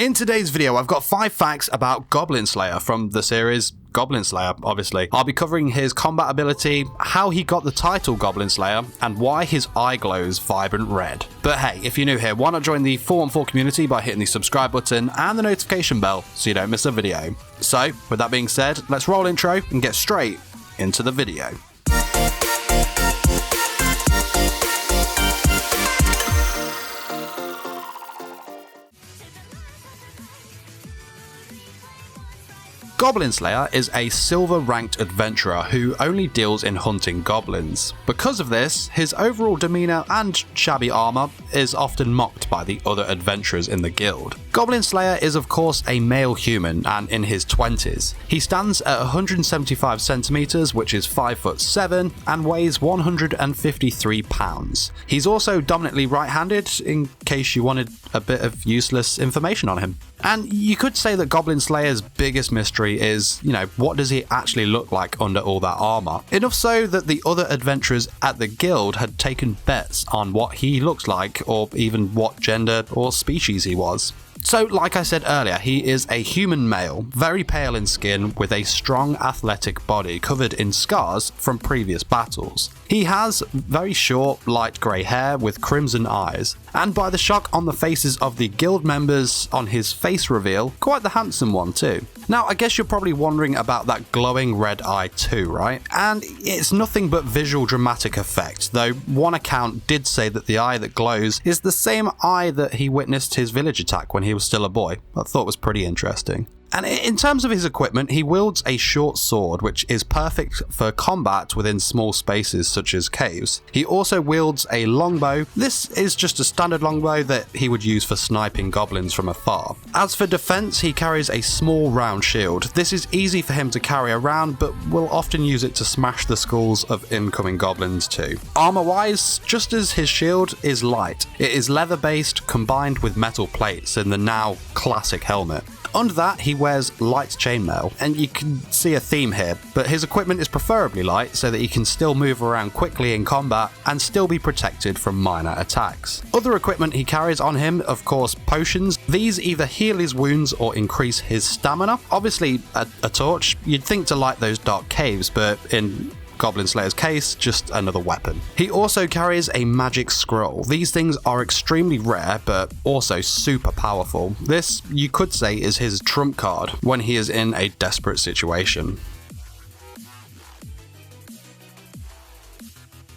In today's video, I've got 5 facts about Goblin Slayer from the series Goblin Slayer, obviously. I'll be covering his combat ability, how he got the title Goblin Slayer, and why his eye glows vibrant red. But hey, if you're new here, why not join the 4-on-4 community by hitting the subscribe button and the notification bell so you don't miss a video. So, with that being said, let's roll intro and get straight into the video. Goblin Slayer is a silver-ranked adventurer who only deals in hunting goblins. Because of this, his overall demeanor and shabby armor is often mocked by the other adventurers in the guild. Goblin Slayer is of course a male human and in his 20s. He stands at 175 centimeters, which is 5'7", and weighs 153 pounds. He's also dominantly right-handed, in case you wanted a bit of useless information on him. And you could say that Goblin Slayer's biggest mystery is, what does he actually look like under all that armor? Enough so that the other adventurers at the guild had taken bets on what he looks like, or even what gender or species he was. So, like I said earlier, he is a human male, very pale in skin, with a strong athletic body covered in scars from previous battles. He has very short, light grey hair with crimson eyes, and by the shock on the faces of the guild members on his face reveal, quite the handsome one too. Now, I guess you're probably wondering about that glowing red eye too, right? And it's nothing but visual dramatic effect, though one account did say that the eye that glows is the same eye that he witnessed his village attack when he was still a boy. I thought was pretty interesting. And in terms of his equipment, he wields a short sword, which is perfect for combat within small spaces such as caves. He also wields a longbow. This is just a standard longbow that he would use for sniping goblins from afar. As for defense, he carries a small round shield. This is easy for him to carry around, but will often use it to smash the skulls of incoming goblins too. Armor-wise, just as his shield is light, it is leather-based combined with metal plates in the now classic helmet. Under that, he wears light chainmail, and you can see a theme here, but his equipment is preferably light so that he can still move around quickly in combat and still be protected from minor attacks. Other equipment he carries on him, of course, potions. These either heal his wounds or increase his stamina. Obviously, a torch, you'd think to light those dark caves, but in Goblin Slayer's case, just another weapon. He also carries a magic scroll. These things are extremely rare, but also super powerful. This, you could say, is his trump card when he is in a desperate situation.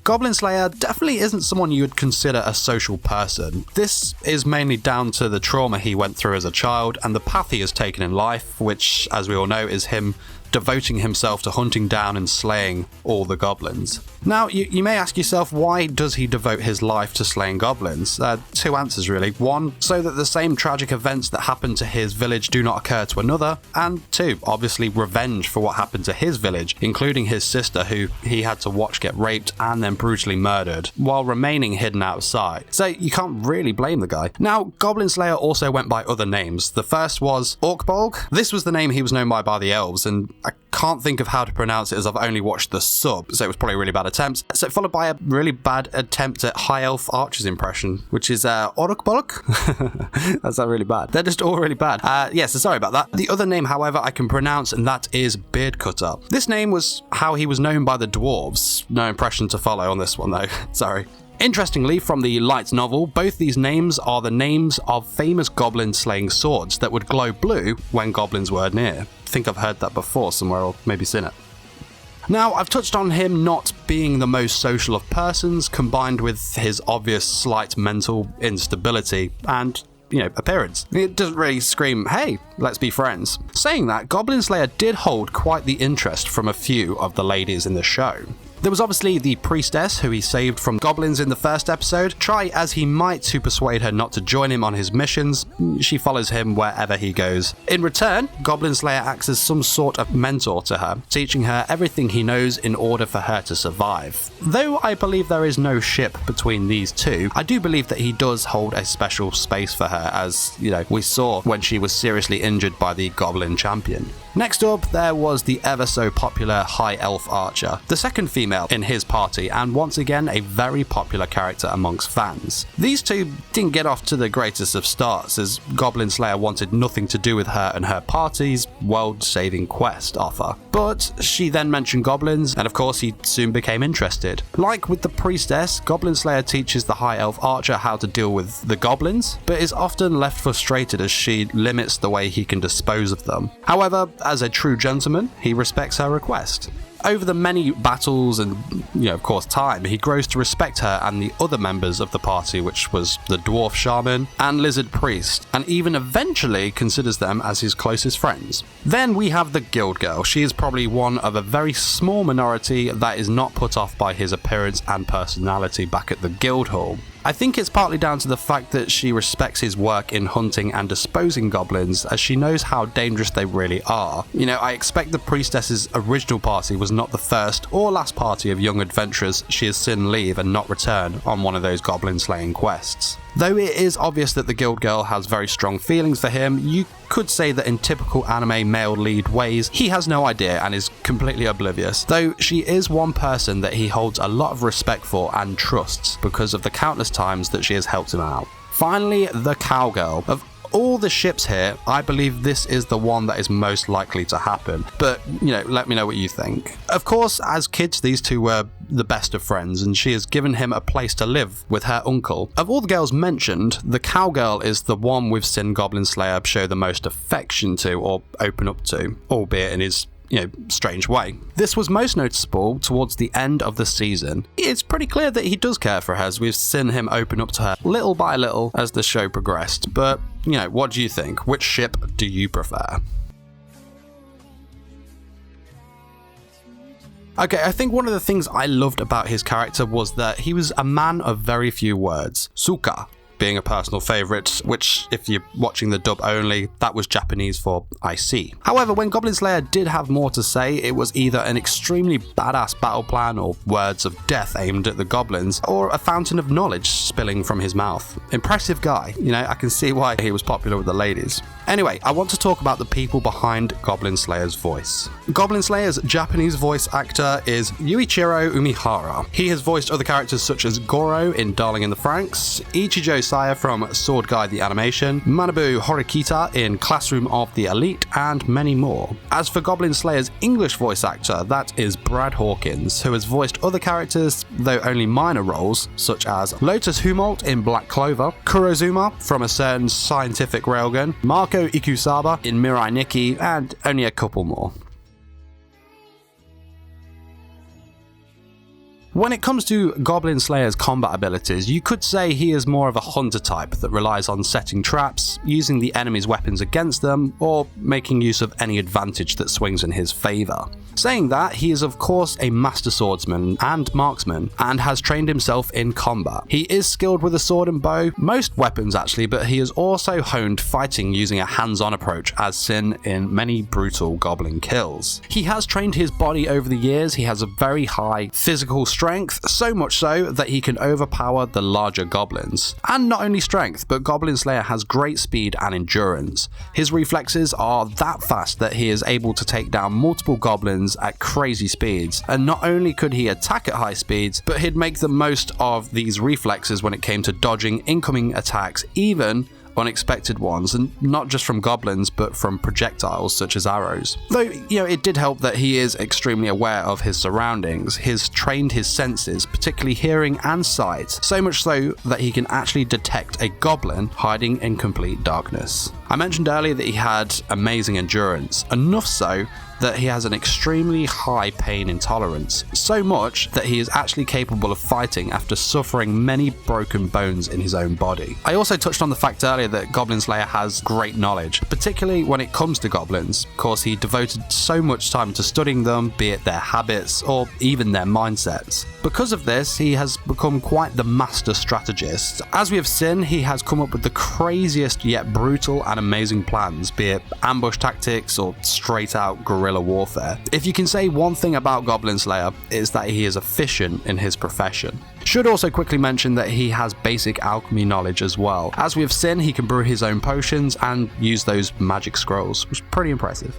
Goblin Slayer definitely isn't someone you would consider a social person. This is mainly down to the trauma he went through as a child and the path he has taken in life, which, as we all know, is him devoting himself to hunting down and slaying all the goblins. Now, you may ask yourself, why does he devote his life to slaying goblins? 2 answers really. 1, so that the same tragic events that happened to his village do not occur to another, and 2, obviously revenge for what happened to his village, including his sister who he had to watch get raped and then brutally murdered, while remaining hidden out of sight. So you can't really blame the guy. Now, Goblin Slayer also went by other names. The first was Orkbolg. This was the name he was known by the elves, and I can't think of how to pronounce it as I've only watched the sub, so it was probably a really bad attempt. So followed by a really bad attempt at High Elf Archer's impression, which is Orkbolg. That's not really bad. They're just all really bad. So sorry about that. The other name, however, I can pronounce, and that is Beard Cutter. This name was how he was known by the dwarves. No impression to follow on this one though. Sorry. Interestingly, from the light novel, both these names are the names of famous goblin slaying swords that would glow blue when goblins were near. I think I've heard that before somewhere, or maybe seen it. Now, I've touched on him not being the most social of persons, combined with his obvious slight mental instability and appearance. It doesn't really scream, hey, let's be friends. Saying that, Goblin Slayer did hold quite the interest from a few of the ladies in the show. There was obviously the priestess who he saved from goblins in the first episode. Try as he might to persuade her not to join him on his missions, she follows him wherever he goes. In return, Goblin Slayer acts as some sort of mentor to her, teaching her everything he knows in order for her to survive. Though I believe there is no ship between these two, I do believe that he does hold a special space for her, as, we saw when she was seriously injured by the Goblin Champion. Next up, there was the ever so popular High Elf Archer. The second female female in his party, and once again a very popular character amongst fans. These two didn't get off to the greatest of starts, as Goblin Slayer wanted nothing to do with her and her party's world-saving quest offer. But she then mentioned goblins, and of course he soon became interested. Like with the priestess, Goblin Slayer teaches the High Elf archer how to deal with the goblins, but is often left frustrated as she limits the way he can dispose of them. However, as a true gentleman, he respects her request. Over the many battles and, of course, time, he grows to respect her and the other members of the party, which was the dwarf shaman and lizard priest, and even eventually considers them as his closest friends. Then we have the guild girl. She is probably one of a very small minority that is not put off by his appearance and personality back at the guild hall. I think it's partly down to the fact that she respects his work in hunting and disposing goblins, as she knows how dangerous they really are. I expect the priestess's original party was not the first or last party of young adventurers she has seen leave and not return on one of those goblin slaying quests. Though it is obvious that the guild girl has very strong feelings for him, you could say that in typical anime male lead ways, he has no idea and is completely oblivious, though she is one person that he holds a lot of respect for and trusts because of the countless times that she has helped him out. Finally, the cowgirl. Of all the ships here, I believe this is the one that is most likely to happen, but let me know what you think. Of course, as kids, these two were the best of friends, and she has given him a place to live with her uncle. Of all the girls mentioned, the cowgirl is the one we've seen Goblin Slayer show the most affection to or open up to, albeit in his strange way. This was most noticeable towards the end of the season. It's pretty clear that he does care for her, as we've seen him open up to her little by little as the show progressed. But, what do you think? Which ship do you prefer? Okay, I think one of the things I loved about his character was that he was a man of very few words. Suka being a personal favourite, which, if you're watching the dub only, that was Japanese for I see. However, when Goblin Slayer did have more to say, it was either an extremely badass battle plan or words of death aimed at the goblins, or a fountain of knowledge spilling from his mouth. Impressive guy, I can see why he was popular with the ladies. Anyway, I want to talk about the people behind Goblin Slayer's voice. Goblin Slayer's Japanese voice actor is Yuichiro Umihara. He has voiced other characters such as Goro in Darling in the Franxx, Ichijo Saya from Sword Guide the Animation, Manabu Horikita in Classroom of the Elite, and many more. As for Goblin Slayer's English voice actor, that is Brad Hawkins, who has voiced other characters, though only minor roles, such as Lotus Humboldt in Black Clover, Kurozuma from a certain scientific railgun, Marco Ikusaba in Mirai Nikki, and only a couple more. When it comes to Goblin Slayer's combat abilities, you could say he is more of a hunter type that relies on setting traps, using the enemy's weapons against them, or making use of any advantage that swings in his favour. Saying that, he is of course a master swordsman and marksman, and has trained himself in combat. He is skilled with a sword and bow, most weapons actually, but he has also honed fighting using a hands-on approach, as seen in many brutal goblin kills. He has trained his body over the years. He has a very high physical strength, so much so that he can overpower the larger goblins. And not only strength, but Goblin Slayer has great speed and endurance. His reflexes are that fast that he is able to take down multiple goblins at crazy speeds, and not only could he attack at high speeds, but he'd make the most of these reflexes when it came to dodging incoming attacks, even unexpected ones, and not just from goblins but from projectiles such as arrows. Though, it did help that he is extremely aware of his surroundings. He's trained his senses, particularly hearing and sight, so much so that he can actually detect a goblin hiding in complete darkness. I mentioned earlier that he had amazing endurance, enough so that he has an extremely high pain intolerance, so much that he is actually capable of fighting after suffering many broken bones in his own body. I also touched on the fact earlier that Goblin Slayer has great knowledge, particularly when it comes to goblins. Of course, he devoted so much time to studying them, be it their habits or even their mindsets. Because of this, he has become quite the master strategist. As we have seen, he has come up with the craziest yet brutal and amazing plans, be it ambush tactics or straight out guerrilla warfare. If you can say one thing about Goblin Slayer, it's that he is efficient in his profession. Should also quickly mention that he has basic alchemy knowledge as well. As we have seen, he can brew his own potions and use those magic scrolls, which is pretty impressive.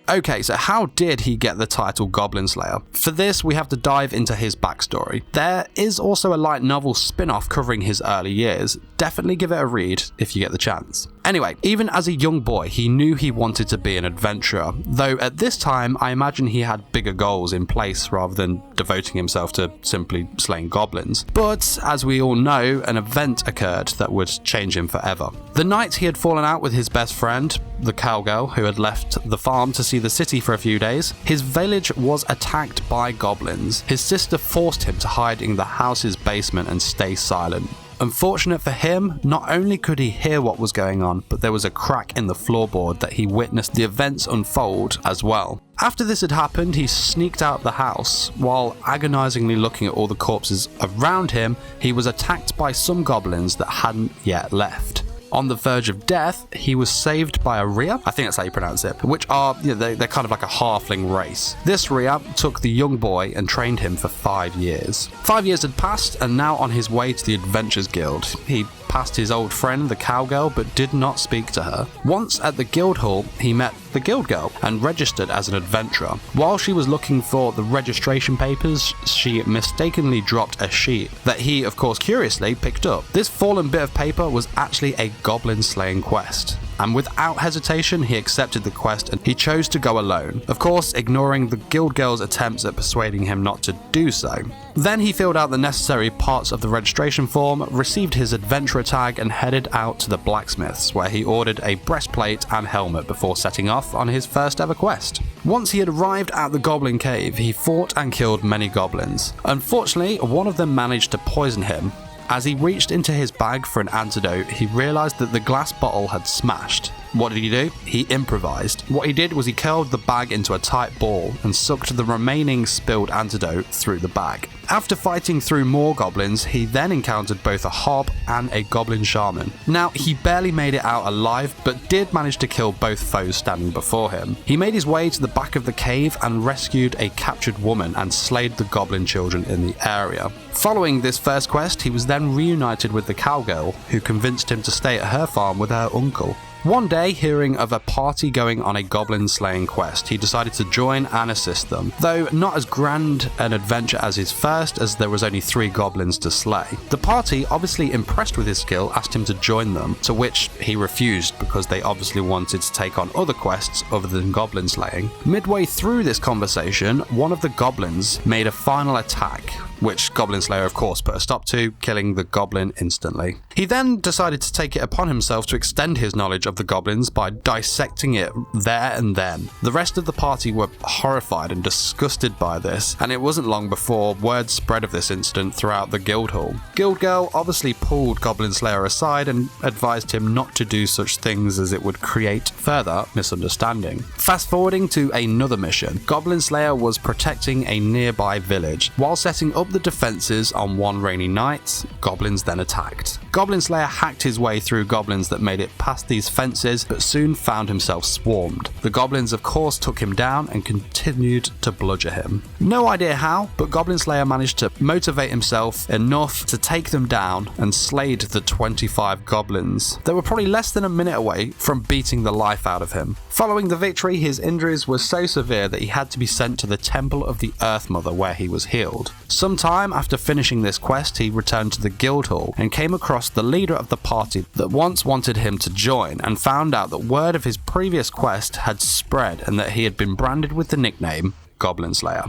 Okay, so how did he get the title Goblin Slayer? For this, we have to dive into his backstory. There is also a light novel spin-off covering his early years. Definitely give it a read if you get the chance. Anyway, even as a young boy, he knew he wanted to be an adventurer, though at this time, I imagine he had bigger goals in place rather than devoting himself to simply slaying goblins. But, as we all know, an event occurred that would change him forever. The night he had fallen out with his best friend, the cowgirl who had left the farm to see the city for a few days, his village was attacked by goblins. His sister forced him to hide in the house's basement and stay silent. Unfortunate for him, not only could he hear what was going on, but there was a crack in the floorboard that he witnessed the events unfold as well. After this had happened, he sneaked out the house. While agonizingly looking at all the corpses around him, he was attacked by some goblins that hadn't yet left. On the verge of death, he was saved by a Rhea, I think that's how you pronounce it, which are, they're kind of like a halfling race. This Rhea took the young boy and trained him for 5 years. 5 years had passed, and now on his way to the Adventurers Guild, he passed his old friend, the cowgirl, but did not speak to her. Once at the guild hall, he met the guild girl and registered as an adventurer. While she was looking for the registration papers, she mistakenly dropped a sheet that he, of course curiously, picked up. This fallen bit of paper was actually a goblin slaying quest. And without hesitation, he accepted the quest and he chose to go alone, of course ignoring the guild girl's attempts at persuading him not to do so. Then he filled out the necessary parts of the registration form, received his adventurer tag and headed out to the blacksmith's, where he ordered a breastplate and helmet before setting off on his first ever quest. Once he had arrived at the goblin cave, he fought and killed many goblins. Unfortunately, one of them managed to poison him. As he reached into his bag for an antidote, he realized that the glass bottle had smashed. What did he do? He improvised. What he did was he curled the bag into a tight ball and sucked the remaining spilled antidote through the bag. After fighting through more goblins, he then encountered both a hob and a goblin shaman. Now, he barely made it out alive, but did manage to kill both foes standing before him. He made his way to the back of the cave and rescued a captured woman and slayed the goblin children in the area. Following this first quest, he was then reunited with the cowgirl, who convinced him to stay at her farm with her uncle. One day, hearing of a party going on a goblin slaying quest, he decided to join and assist them, though not as grand an adventure as his first, as there was only 3 goblins to slay. The party, obviously impressed with his skill, asked him to join them, to which he refused because they obviously wanted to take on other quests other than goblin slaying. Midway through this conversation, one of the goblins made a final attack, which Goblin Slayer of course put a stop to, killing the goblin instantly. He then decided to take it upon himself to extend his knowledge of the goblins by dissecting it there and then. The rest of the party were horrified and disgusted by this, and it wasn't long before word spread of this incident throughout the guild hall. Guild Girl obviously pulled Goblin Slayer aside and advised him not to do such things as it would create further misunderstanding. Fast forwarding to another mission, Goblin Slayer was protecting a nearby village. While setting up the defenses on one rainy night, goblins then attacked. Goblin Slayer hacked his way through goblins that made it past these fences, but soon found himself swarmed. The goblins of course took him down and continued to bludgeon him. No idea how, but Goblin Slayer managed to motivate himself enough to take them down and slayed the 25 goblins. They were probably less than a minute away from beating the life out of him. Following the victory, his injuries were so severe that he had to be sent to the Temple of the Earth Mother, where he was healed. Sometime after finishing this quest, he returned to the guild hall and came across the leader of the party that once wanted him to join, and found out that word of his previous quest had spread and that he had been branded with the nickname Goblin Slayer.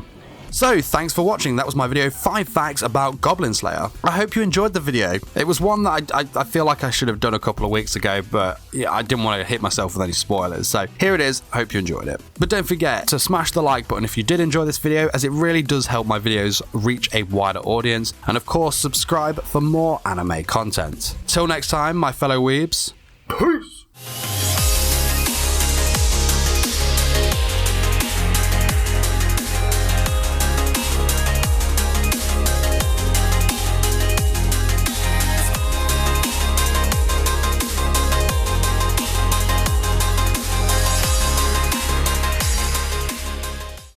So, thanks for watching. That was my video, 5 facts about Goblin Slayer. I hope you enjoyed the video. It was one that I feel like I should have done a couple of weeks ago, but yeah, I didn't want to hit myself with any spoilers. So here it is. Hope you enjoyed it. But don't forget to smash the like button if you did enjoy this video, as it really does help my videos reach a wider audience. And of course, subscribe for more anime content. Till next time, my fellow weebs. Peace!